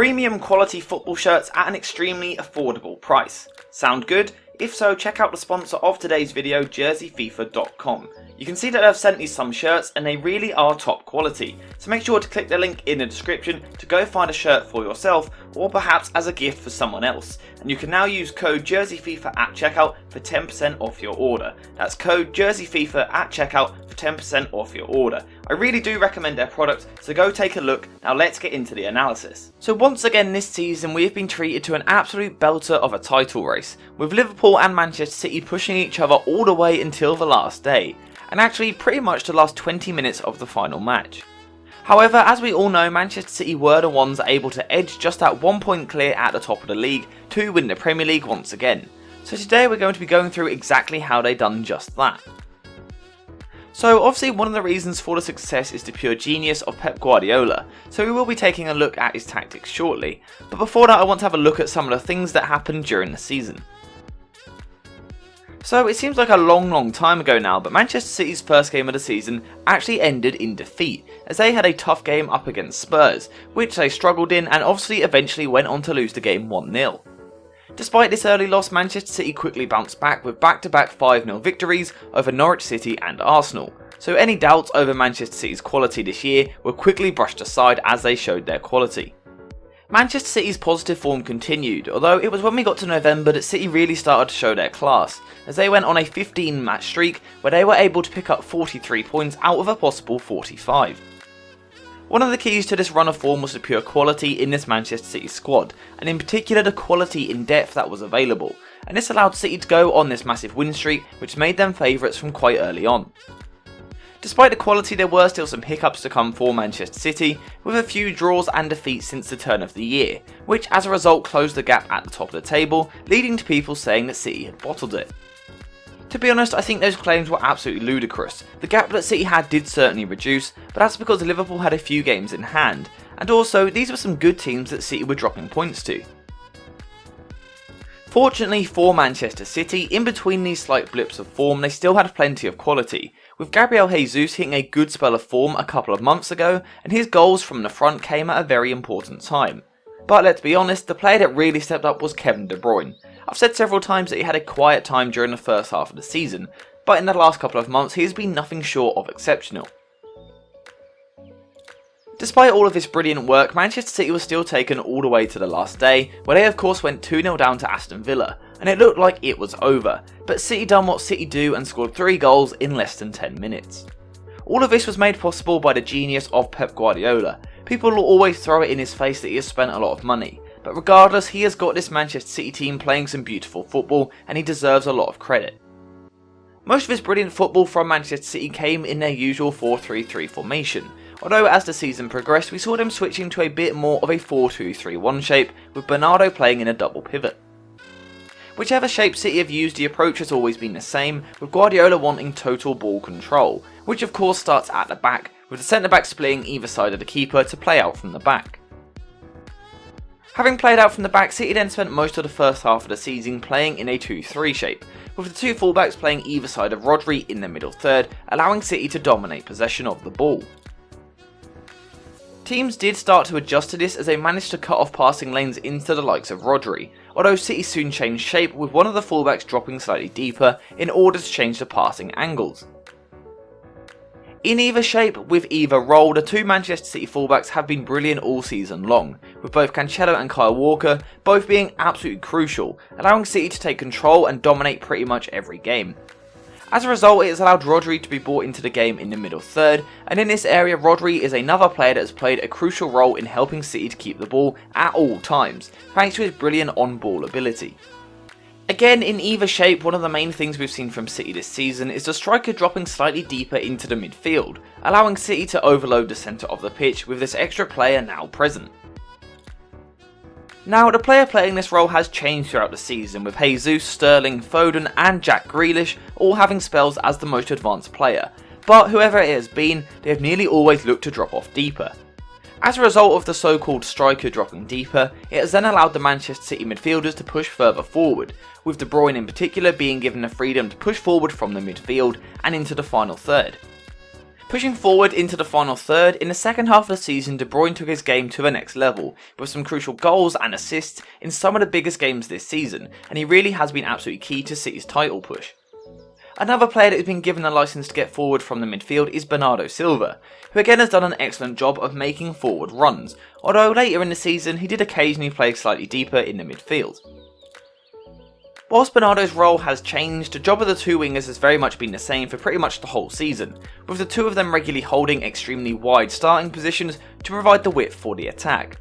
Premium quality football shirts at an extremely affordable price. Sound good? If so, check out the sponsor of today's video, jerseyfifa.com. You can see that I've sent you some shirts and they really are top quality, so make sure to click the link in the description to go find a shirt for yourself or perhaps as a gift for someone else. And you can now use code jerseyfifa at checkout for 10% off your order. That's code jerseyfifa at checkout for 10% off your order. I really do recommend their product, so go take a look. Now let's get into the analysis. So once again this season we have been treated to an absolute belter of a title race, with Liverpool and Manchester City pushing each other all the way until the last day, and actually pretty much the last 20 minutes of the final match. However, as we all know, Manchester City were the ones able to edge just that 1 point clear at the top of the league to win the Premier League once again. So today we're going to be going through exactly how they done just that. So obviously one of the reasons for the success is the pure genius of Pep Guardiola, so we will be taking a look at his tactics shortly, but before that I want to have a look at some of the things that happened during the season. So it seems like a long time ago now, but Manchester City's first game of the season actually ended in defeat, as they had a tough game up against Spurs, which they struggled in and obviously eventually went on to lose the game 1-0. Despite this early loss, Manchester City quickly bounced back with back-to-back 5-0 victories over Norwich City and Arsenal, so any doubts over Manchester City's quality this year were quickly brushed aside as they showed their quality. Manchester City's positive form continued, although it was when we got to November that City really started to show their class, as they went on a 15 match streak where they were able to pick up 43 points out of a possible 45. One of the keys to this run of form was the pure quality in this Manchester City squad, and in particular the quality in depth that was available, and this allowed City to go on this massive win streak which made them favourites from quite early on. Despite the quality, there were still some hiccups to come for Manchester City, with a few draws and defeats since the turn of the year, which as a result closed the gap at the top of the table, leading to people saying that City had bottled it. To be honest, I think those claims were absolutely ludicrous. The gap that City had did certainly reduce, but that's because Liverpool had a few games in hand, and also these were some good teams that City were dropping points to. Fortunately for Manchester City, in between these slight blips of form they still had plenty of quality, with Gabriel Jesus hitting a good spell of form a couple of months ago, and his goals from the front came at a very important time. But let's be honest, the player that really stepped up was Kevin De Bruyne. I've said several times that he had a quiet time during the first half of the season, but in the last couple of months he has been nothing short of exceptional. Despite all of this brilliant work, Manchester City was still taken all the way to the last day, where they of course went 2-0 down to Aston Villa, and it looked like it was over, but City done what City do and scored 3 goals in less than 10 minutes. All of this was made possible by the genius of Pep Guardiola. People will always throw it in his face that he has spent a lot of money, but regardless he has got this Manchester City team playing some beautiful football and he deserves a lot of credit. Most of his brilliant football from Manchester City came in their usual 4-3-3 formation, although as the season progressed we saw them switching to a bit more of a 4-2-3-1 shape, with Bernardo playing in a double pivot. Whichever shape City have used, the approach has always been the same, with Guardiola wanting total ball control, which of course starts at the back, with the centre back splitting either side of the keeper to play out from the back. Having played out from the back, City then spent most of the first half of the season playing in a 2-3 shape, with the two fullbacks playing either side of Rodri in the middle third, allowing City to dominate possession of the ball. Teams did start to adjust to this as they managed to cut off passing lanes into the likes of Rodri, although City soon changed shape with one of the fullbacks dropping slightly deeper in order to change the passing angles. In either shape, with either role, the two Manchester City fullbacks have been brilliant all season long, with both Cancelo and Kyle Walker both being absolutely crucial, allowing City to take control and dominate pretty much every game. As a result, it has allowed Rodri to be brought into the game in the middle third, and in this area Rodri is another player that has played a crucial role in helping City to keep the ball at all times, thanks to his brilliant on-ball ability. Again, in either shape, one of the main things we've seen from City this season is the striker dropping slightly deeper into the midfield, allowing City to overload the centre of the pitch with this extra player now present. Now, the player playing this role has changed throughout the season, with Jesus, Sterling, Foden and Jack Grealish all having spells as the most advanced player, but whoever it has been, they have nearly always looked to drop off deeper. As a result of the so-called striker dropping deeper, it has then allowed the Manchester City midfielders to push further forward, with De Bruyne in particular being given the freedom to push forward from the midfield and into the final third. Pushing forward into the final third, in the second half of the season De Bruyne took his game to the next level, with some crucial goals and assists in some of the biggest games this season, and he really has been absolutely key to City's title push. Another player that has been given the licence to get forward from the midfield is Bernardo Silva, who again has done an excellent job of making forward runs, although later in the season he did occasionally play slightly deeper in the midfield. Whilst Bernardo's role has changed, the job of the two wingers has very much been the same for pretty much the whole season, with the two of them regularly holding extremely wide starting positions to provide the width for the attack.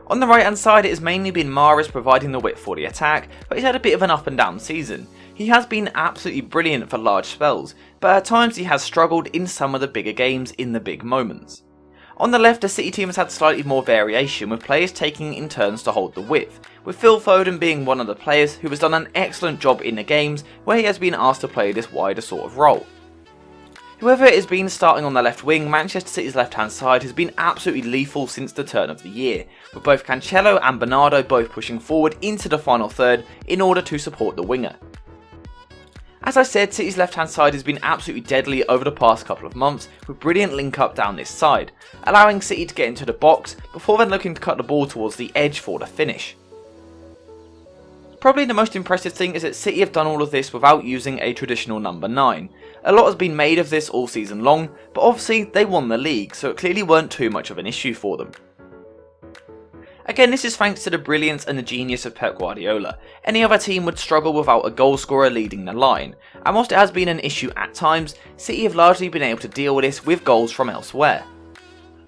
On the right hand side it has mainly been Mahrez providing the width for the attack, but he's had a bit of an up and down season. He has been absolutely brilliant for large spells, but at times he has struggled in some of the bigger games in the big moments. On the left, the City team has had slightly more variation, with players taking in turns to hold the width, with Phil Foden being one of the players who has done an excellent job in the games where he has been asked to play this wider sort of role. Whoever it has been starting on the left wing, Manchester City's left hand side has been absolutely lethal since the turn of the year, with both Cancelo and Bernardo both pushing forward into the final third in order to support the winger. As I said, City's left hand side has been absolutely deadly over the past couple of months, with brilliant link up down this side, allowing City to get into the box before then looking to cut the ball towards the edge for the finish. Probably the most impressive thing is that City have done all of this without using a traditional number 9. A lot has been made of this all season long, but obviously they won the league, so it clearly weren't too much of an issue for them. Again, this is thanks to the brilliance and the genius of Pep Guardiola. Any other team would struggle without a goal scorer leading the line, and whilst it has been an issue at times, City have largely been able to deal with this with goals from elsewhere.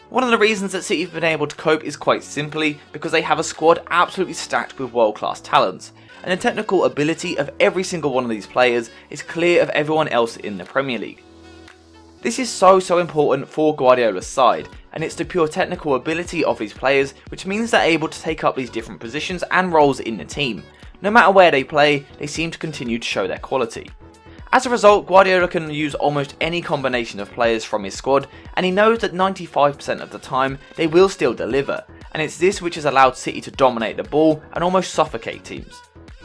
One of the reasons that City have been able to cope is quite simply because they have a squad absolutely stacked with world class talents, and the technical ability of every single one of these players is clear of everyone else in the Premier League. This is so important for Guardiola's side, and it's the pure technical ability of these players which means they're able to take up these different positions and roles in the team. No matter where they play, they seem to continue to show their quality. As a result, Guardiola can use almost any combination of players from his squad, and he knows that 95% of the time they will still deliver, and it's this which has allowed City to dominate the ball and almost suffocate teams.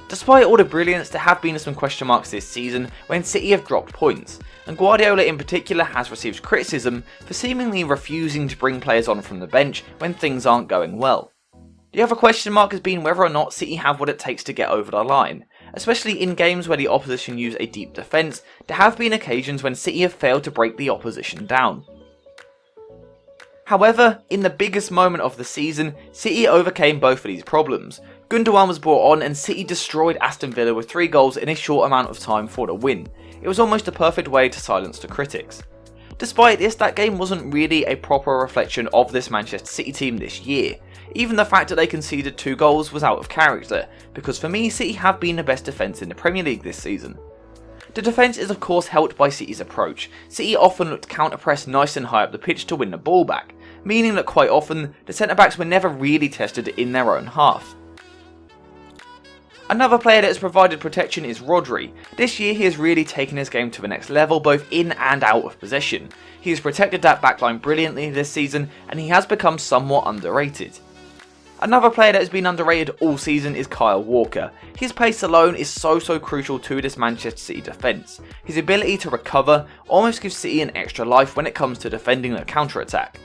Despite all the brilliance, there have been some question marks this season when City have dropped points, and Guardiola in particular has received criticism for seemingly refusing to bring players on from the bench when things aren't going well. The other question mark has been whether or not City have what it takes to get over the line. Especially in games where the opposition use a deep defence, there have been occasions when City have failed to break the opposition down. However, in the biggest moment of the season, City overcame both of these problems. Gundogan was brought on and City destroyed Aston Villa with 3 goals in a short amount of time for the win. It was almost a perfect way to silence the critics. Despite this, that game wasn't really a proper reflection of this Manchester City team this year. Even the fact that they conceded 2 goals was out of character, because for me City have been the best defence in the Premier League this season. The defence is of course helped by City's approach. City often looked to counter-press nice and high up the pitch to win the ball back, meaning that quite often the centre-backs were never really tested in their own half. Another player that has provided protection is Rodri. This year he has really taken his game to the next level both in and out of possession. He has protected that backline brilliantly this season and he has become somewhat underrated. Another player that has been underrated all season is Kyle Walker. His pace alone is so crucial to this Manchester City defence. His ability to recover almost gives City an extra life when it comes to defending the counter-attack.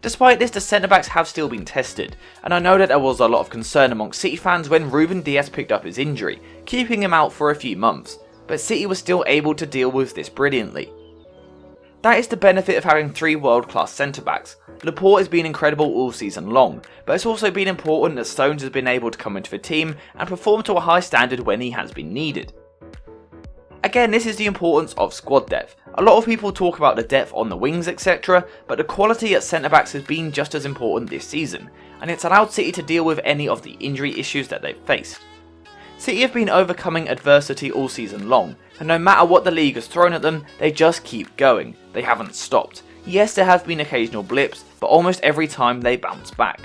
Despite this, the centre-backs have still been tested, and I know that there was a lot of concern amongst City fans when Ruben Dias picked up his injury, keeping him out for a few months, but City was still able to deal with this brilliantly. That is the benefit of having 3 world-class centre-backs. Laporte has been incredible all season long, but it's also been important that Stones has been able to come into the team and perform to a high standard when he has been needed. Again, this is the importance of squad depth. A lot of people talk about the depth on the wings etc, but the quality at centre-backs has been just as important this season, and it's allowed City to deal with any of the injury issues that they've faced. City have been overcoming adversity all season long, and no matter what the league has thrown at them, they just keep going. They haven't stopped. Yes, there have been occasional blips, but almost every time they bounce back.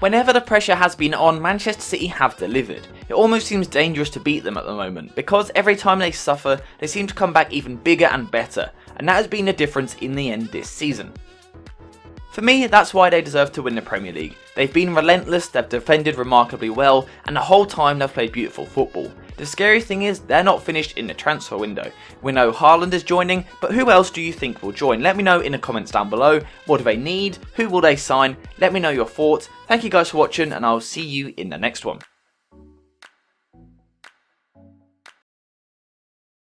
Whenever the pressure has been on, Manchester City have delivered. It almost seems dangerous to beat them at the moment, because every time they suffer, they seem to come back even bigger and better, and that has been the difference in the end this season. For me, that's why they deserve to win the Premier League. They've been relentless, they've defended remarkably well, and the whole time they've played beautiful football. The scary thing is they're not finished in the transfer window. We know Haaland is joining, but who else do you think will join? Let me know in the comments down below. What do they need? Who will they sign? Let me know your thoughts. Thank you guys for watching, and I'll see you in the next one.